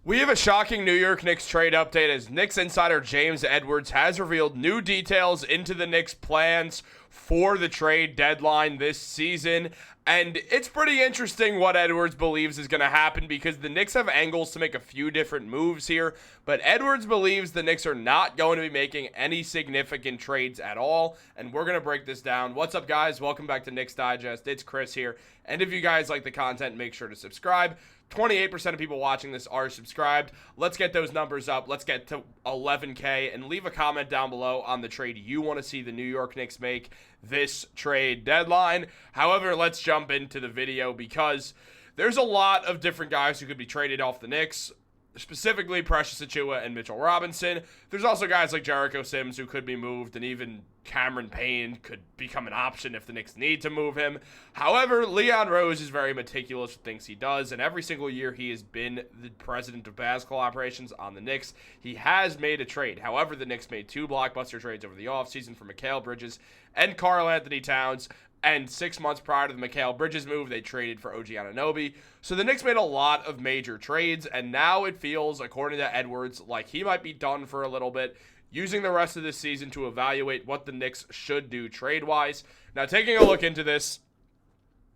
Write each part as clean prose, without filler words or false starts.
We have a shocking New York Knicks trade update as Knicks insider James Edwards has revealed new details into the Knicks' plans for the trade deadline this season. And it's pretty interesting what Edwards believes is going to happen because the Knicks have angles to make a few different moves here. But Edwards believes the Knicks are not going to be making any significant trades at all. And we're going to break this down. What's up, guys? Welcome back to Knicks Digest. It's Chris here. And if you guys like the content, make sure to subscribe. 28% of people watching this are subscribed. Let's get those numbers up. Let's get to 11K and leave a comment down below on the trade you want to see the New York Knicks make this trade deadline. However, let's jump into the video because there's a lot of different guys who could be traded off the Knicks, specifically Precious Achiuwa and Mitchell Robinson. There's also guys like Jericho Sims who could be moved, and even Cameron Payne could become an option if the Knicks need to move him. However, Leon Rose is very meticulous with things he does, and every single year he has been the president of basketball operations on the Knicks. He has made a trade. However, the Knicks made two blockbuster trades over the offseason for Mikal Bridges and Karl-Anthony Towns. And 6 months prior to the Mikal Bridges move, they traded for OG Anunoby. So the Knicks made a lot of major trades, and now it feels, according to Edwards, like he might be done for a little bit, using the rest of this season to evaluate what the Knicks should do trade-wise. Now, taking a look into this,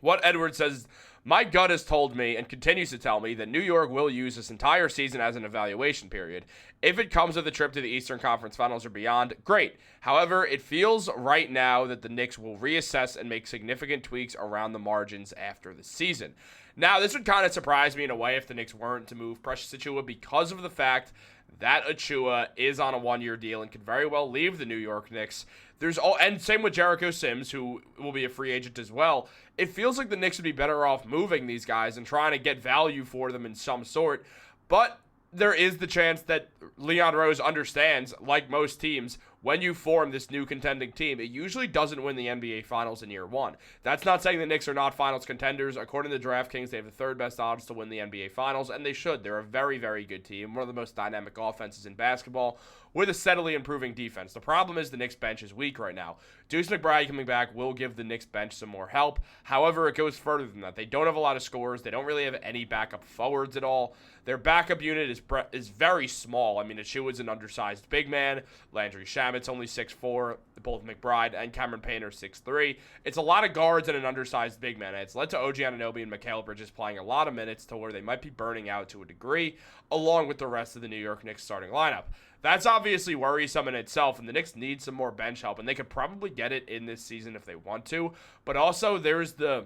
what Edwards says, my gut has told me and continues to tell me that New York will use this entire season as an evaluation period. If it comes with a trip to the Eastern Conference Finals or beyond, great. However, it feels right now that the Knicks will reassess and make significant tweaks around the margins after the season. Now, this would kind of surprise me in a way if the Knicks weren't to move Precious Achiuwa because of the fact that Achiuwa is on a one-year deal and could very well leave the New York Knicks. And same with Jericho Sims, who will be a free agent as well. It feels like the Knicks would be better off moving these guys and trying to get value for them in some sort. But there is the chance that Leon Rose understands, like most teams, when you form this new contending team, it usually doesn't win the NBA Finals in year one. That's not saying the Knicks are not Finals contenders. According to DraftKings, they have the third best odds to win the NBA Finals, and they should. They're a very, very good team, one of the most dynamic offenses in basketball, with a steadily improving defense. The problem is the Knicks bench is weak right now. Deuce McBride coming back will give the Knicks bench some more help. However, it goes further than that. They don't have a lot of scorers. They don't really have any backup forwards at all. Their backup unit is very small. I mean, Achiuwa's an undersized big man. Landry Shamit's only 6'4". Both McBride and Cameron Payne are 6'3". It's a lot of guards and an undersized big man. It's led to OG Anunoby and Mikal Bridges playing a lot of minutes to where they might be burning out to a degree, along with the rest of the New York Knicks starting lineup. That's obviously worrisome in itself, and the Knicks need some more bench help, and they could probably get it in this season if they want to. But also, there's the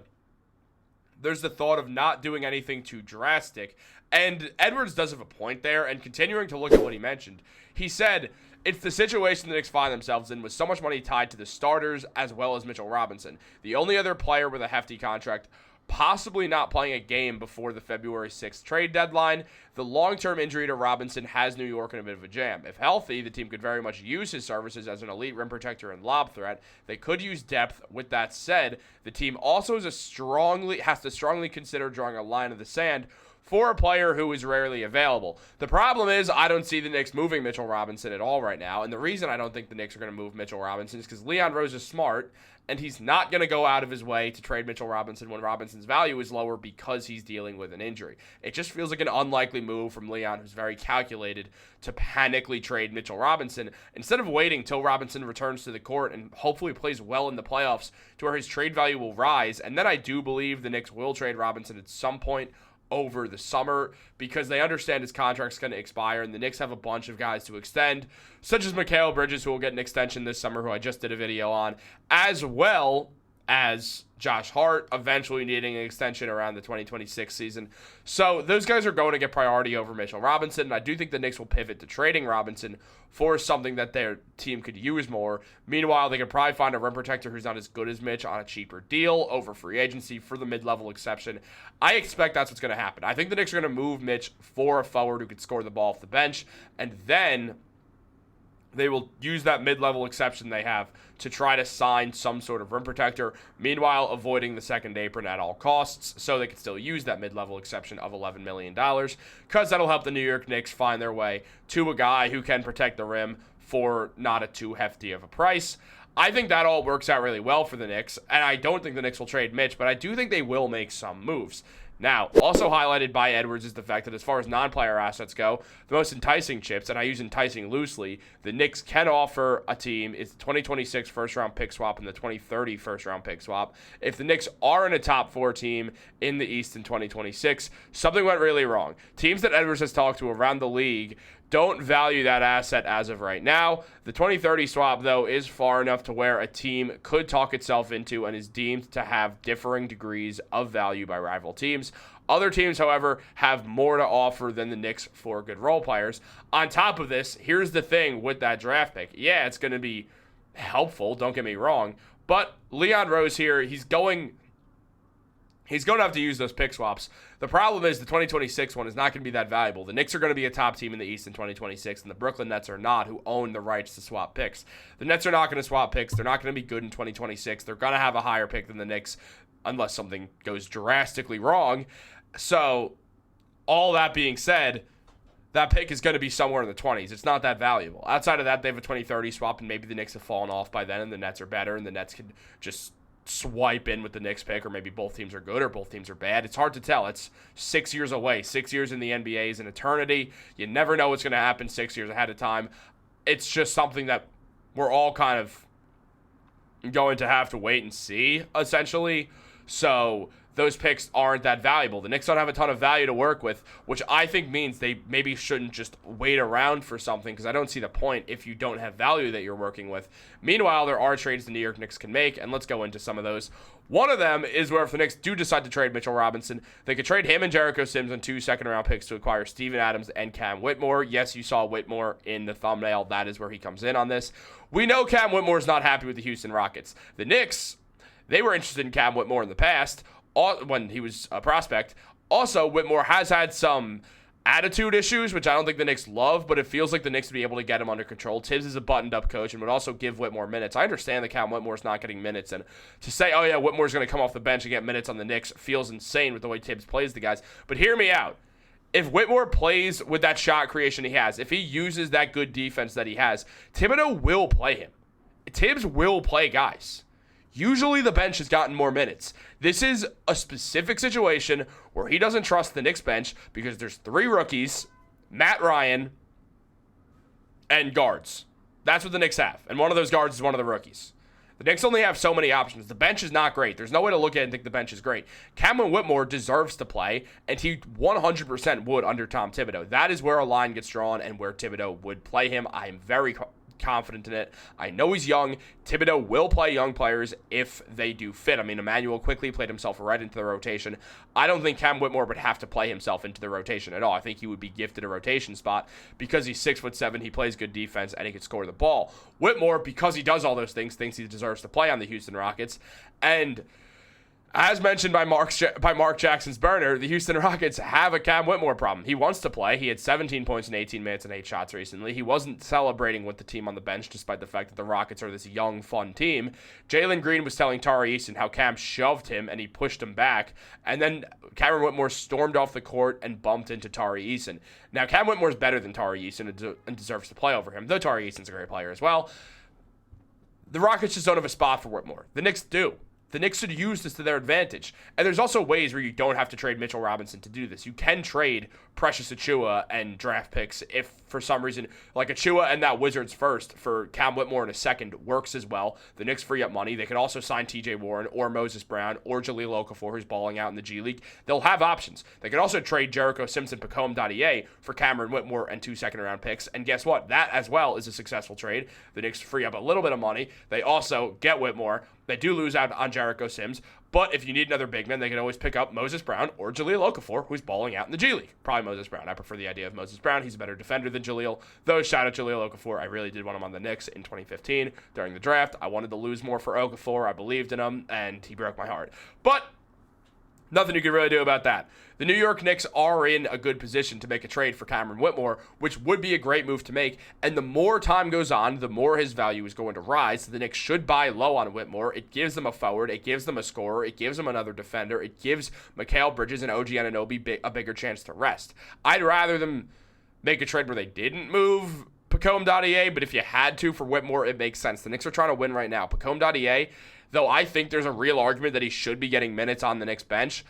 thought of not doing anything too drastic. And Edwards does have a point there, and continuing to look at what he mentioned, he said, it's the situation the Knicks find themselves in with so much money tied to the starters as well as Mitchell Robinson. The only other player with a hefty contract possibly not playing a game before the February 6th trade deadline. The long-term injury to Robinson has New York in a bit of a jam. If healthy, the team could very much use his services as an elite rim protector and lob threat. They could use depth. With that said, the team also has to strongly consider drawing a line in the sand for a player who is rarely available. The problem is I don't see the Knicks moving Mitchell Robinson at all right now, and the reason I don't think the Knicks are going to move Mitchell Robinson is because Leon Rose is smart, and he's not going to go out of his way to trade Mitchell Robinson when Robinson's value is lower because he's dealing with an injury. It just feels like an unlikely move from Leon, who's very calculated, to panically trade Mitchell Robinson instead of waiting till Robinson returns to the court and hopefully plays well in the playoffs to where his trade value will rise. And then I do believe the Knicks will trade Robinson at some point over the summer because they understand his contract's going to expire, and the Knicks have a bunch of guys to extend, such as Mikal Bridges, who will get an extension this summer, who I just did a video on, as well as Josh Hart eventually needing an extension around the 2026 season. So those guys are going to get priority over Mitchell Robinson, and I do think the Knicks will pivot to trading Robinson for something that their team could use more. Meanwhile, they could probably find a rim protector who's not as good as Mitch on a cheaper deal over free agency for the mid-level exception. I expect that's what's going to happen. I think the Knicks are going to move Mitch for a forward who could score the ball off the bench, and then they will use that mid-level exception they have to try to sign some sort of rim protector, meanwhile avoiding the second apron at all costs, so they can still use that mid-level exception of $11 million, because that'll help the New York Knicks find their way to a guy who can protect the rim for not a too hefty of a price. I think that all works out really well for the Knicks, and I don't think the Knicks will trade Mitch, but I do think they will make some moves. Now, also highlighted by Edwards is the fact that as far as non-player assets go, the most enticing chips, and I use enticing loosely, the Knicks can offer a team is the 2026 first-round pick swap and the 2030 first-round pick swap. If the Knicks are in a top 4 team in the East in 2026, something went really wrong. Teams that Edwards has talked to around the league don't value that asset as of right now. The 2030 swap, though, is far enough to where a team could talk itself into and is deemed to have differing degrees of value by rival teams. Other teams, however, have more to offer than the Knicks for good role players. On top of this, here's the thing with that draft pick. Yeah, it's going to be helpful, don't get me wrong, but Leon Rose here, he's going to have to use those pick swaps. The problem is the 2026 one is not going to be that valuable. The Knicks are going to be a top team in the East in 2026, and the Brooklyn Nets are not, who own the rights to swap picks. The Nets are not going to swap picks. They're not going to be good in 2026. They're going to have a higher pick than the Knicks unless something goes drastically wrong. So, all that being said, that pick is going to be somewhere in the 20s. It's not that valuable. Outside of that, they have a 2030 swap, and maybe the Knicks have fallen off by then, and the Nets are better, and the Nets can just swipe in with the Knicks pick, or maybe both teams are good or both teams are bad. It's hard to tell. It's 6 years away. 6 years in the NBA is an eternity. You never know what's going to happen 6 years ahead of time. It's just something that we're all kind of going to have to wait and see, essentially. So those picks aren't that valuable. The Knicks don't have a ton of value to work with, which I think means they maybe shouldn't just wait around for something, because I don't see the point if you don't have value that you're working with. Meanwhile, there are trades the New York Knicks can make, and let's go into some of those. One of them is where if the Knicks do decide to trade Mitchell Robinson, they could trade him and Jericho Sims on 2 second-round picks to acquire Steven Adams and Cam Whitmore. Yes, you saw Whitmore in the thumbnail. That is where he comes in on this. We know Cam Whitmore is not happy with the Houston Rockets. The Knicks, they were interested in Cam Whitmore in the past, when he was a prospect. Also, Whitmore has had some attitude issues, which I don't think the Knicks love, but it feels like the Knicks would be able to get him under control. Tibbs is a buttoned-up coach and would also give Whitmore minutes. I understand that Cam Whitmore's not getting minutes, and to say, oh yeah, Whitmore's going to come off the bench and get minutes on the Knicks feels insane with the way Tibbs plays the guys. But hear me out. If Whitmore plays with that shot creation he has, if he uses that good defense that he has, Thibodeau will play him. Tibbs will play guys. Usually the bench has gotten more minutes. This is a specific situation where he doesn't trust the Knicks bench because there's 3 rookies, Matt Ryan, and guards. That's what the Knicks have. And one of those guards is one of the rookies. The Knicks only have so many options. The bench is not great. There's no way to look at it and think the bench is great. Cameron Whitmore deserves to play, and he 100% would under Tom Thibodeau. That is where a line gets drawn and where Thibodeau would play him. I am very confident in it. I know he's young. Thibodeau will play young players if they do fit. I mean, Emmanuel quickly played himself right into the rotation. I don't think Cam Whitmore would have to play himself into the rotation at all. I think he would be gifted a rotation spot because he's 6'7", he plays good defense, and he can score the ball. Whitmore, because he does all those things, thinks he deserves to play on the Houston Rockets. And as mentioned by Mark Jackson's burner, the Houston Rockets have a Cam Whitmore problem. He wants to play. He had 17 points in 18 minutes and 8 shots recently. He wasn't celebrating with the team on the bench, despite the fact that the Rockets are this young, fun team. Jalen Green was telling Tari Eason how Cam shoved him and he pushed him back. And then Cameron Whitmore stormed off the court and bumped into Tari Eason. Now, Cam Whitmore is better than Tari Eason and deserves to play over him, though Tari Eason's a great player as well. The Rockets just don't have a spot for Whitmore. The Knicks do. The Knicks should use this to their advantage. And there's also ways where you don't have to trade Mitchell Robinson to do this. You can trade Precious Achiuwa and draft picks if, for some reason, like Achiuwa and that Wizards first for Cam Whitmore in a second works as well. The Knicks free up money. They could also sign TJ Warren or Moses Brown or Jahlil Okafor, who's balling out in the G League. They'll have options. They could also trade Jericho Simpson, Pacome Dadier for Cameron Whitmore and 2 second-round picks. And guess what? That as well is a successful trade. The Knicks free up a little bit of money. They also get Whitmore. They do lose out on Jericho Sims, but if you need another big man, they can always pick up Moses Brown or Jahlil Okafor, who's balling out in the G League. Probably Moses Brown. I prefer the idea of Moses Brown. He's a better defender than Jahlil. Though, shout out Jahlil Okafor. I really did want him on the Knicks in 2015 during the draft. I wanted to lose more for Okafor. I believed in him, and he broke my heart. But nothing you can really do about that. The New York Knicks are in a good position to make a trade for Cameron Whitmore, which would be a great move to make. And the more time goes on, the more his value is going to rise. So the Knicks should buy low on Whitmore. It gives them a forward. It gives them a scorer. It gives them another defender. It gives Mikal Bridges and OG Anunoby a bigger chance to rest. I'd rather them make a trade where they didn't move Pacome Dadier, but if you had to for Whitmore, it makes sense. The Knicks are trying to win right now. Pacome Dadier, though I think there's a real argument that he should be getting minutes on the Knicks bench,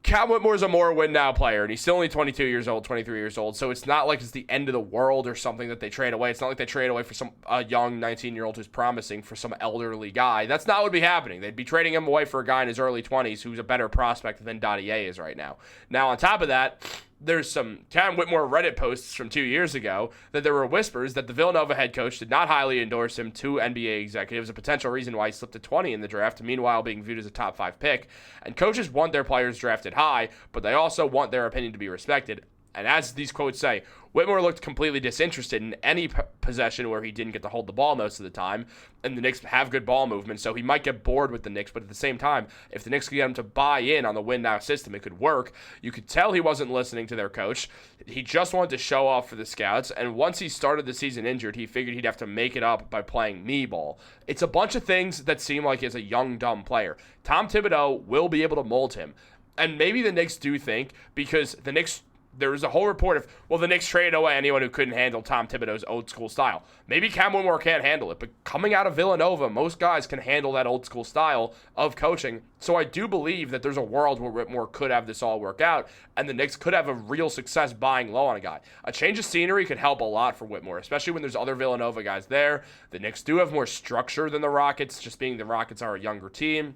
Cal Whitmore's a more win-now player, and he's still only 22 years old, 23 years old, so it's not like it's the end of the world or something that they trade away. It's not like they trade away for a young 19-year-old who's promising for some elderly guy. That's not what would be happening. They'd be trading him away for a guy in his early 20s who's a better prospect than Dottier is right now. Now, on top of that, there's some Cam Whitmore Reddit posts from 2 years ago that there were whispers that the Villanova head coach did not highly endorse him to NBA executives, a potential reason why he slipped to 20 in the draft, meanwhile being viewed as a top 5 pick. And coaches want their players drafted high, but they also want their opinion to be respected. And as these quotes say, Whitmore looked completely disinterested in any possession where he didn't get to hold the ball most of the time, and the Knicks have good ball movement, so he might get bored with the Knicks, but at the same time, if the Knicks could get him to buy in on the win-now system, it could work. You could tell he wasn't listening to their coach. He just wanted to show off for the scouts, and once he started the season injured, he figured he'd have to make it up by playing knee ball. It's a bunch of things that seem like he's a young, dumb player. Tom Thibodeau will be able to mold him, and maybe the Knicks do think, because the Knicks... There was a whole report of, well, the Knicks traded away anyone who couldn't handle Tom Thibodeau's old school style. Maybe Cam Whitmore can't handle it, but coming out of Villanova, most guys can handle that old school style of coaching. So I do believe that there's a world where Whitmore could have this all work out, and the Knicks could have a real success buying low on a guy. A change of scenery could help a lot for Whitmore, especially when there's other Villanova guys there. The Knicks do have more structure than the Rockets, just being the Rockets are a younger team.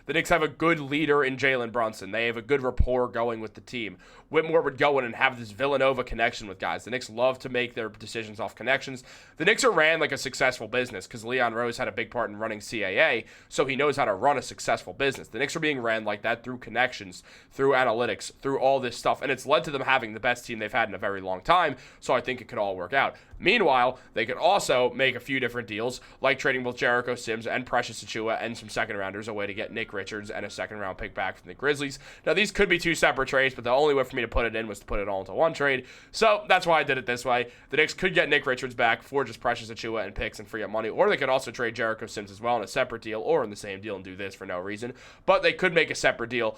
The Knicks have a good leader in Jalen Brunson. They have a good rapport going with the team. Whitmore would go in and have this Villanova connection with guys. The Knicks love to make their decisions off connections. The Knicks are ran like a successful business because Leon Rose had a big part in running CAA, so he knows how to run a successful business. The Knicks are being ran like that through connections, through analytics, through all this stuff, and it's led to them having the best team they've had in a very long time, so I think it could all work out. Meanwhile, they could also make a few different deals, like trading both Jericho Sims and Precious Achiuwa and some second-rounders away to get Nick Richards and a second-round pick back from the Grizzlies. Now, these could be two separate trades, but the only way for me to put it in was to put it all into one trade, so that's why I did it this way. The Knicks could get Nick Richards back for just Precious Achiuwa and picks and free up money, or they could also trade Jericho Sims as well in a separate deal or in the same deal and do this for no reason, but they could make a separate deal.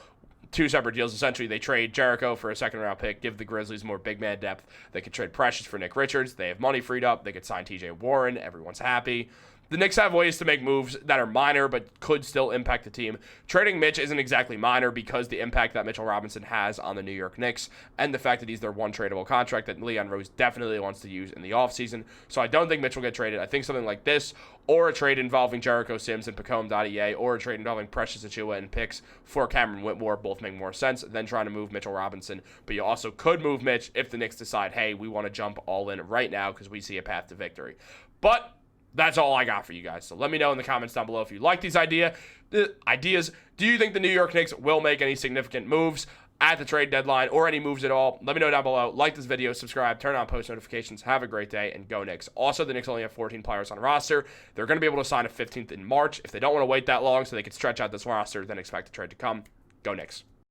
Two separate deals, essentially. They trade Jericho for a second-round pick, give the Grizzlies more big man depth. They could trade Precious for Nick Richards. They have money freed up. They could sign TJ Warren. Everyone's happy. The Knicks have ways to make moves that are minor but could still impact the team. Trading Mitch isn't exactly minor because the impact that Mitchell Robinson has on the New York Knicks and the fact that he's their one tradable contract that Leon Rose definitely wants to use in the offseason. So I don't think Mitch will get traded. I think something like this, or a trade involving Jericho Sims and Pacome Dottier, or a trade involving Precious Achiuwa and picks for Cameron Whitmore, both make more sense than trying to move Mitchell Robinson. But you also could move Mitch if the Knicks decide, hey, we want to jump all in right now because we see a path to victory. But that's all I got for you guys. So let me know in the comments down below if you like these ideas. Do you think the New York Knicks will make any significant moves at the trade deadline or any moves at all? Let me know down below. Like this video, subscribe, turn on post notifications. Have a great day, and go Knicks. Also, the Knicks only have 14 players on roster. They're going to be able to sign a 15th in March. If they don't want to wait that long so they can stretch out this roster, then expect a trade to come. Go Knicks.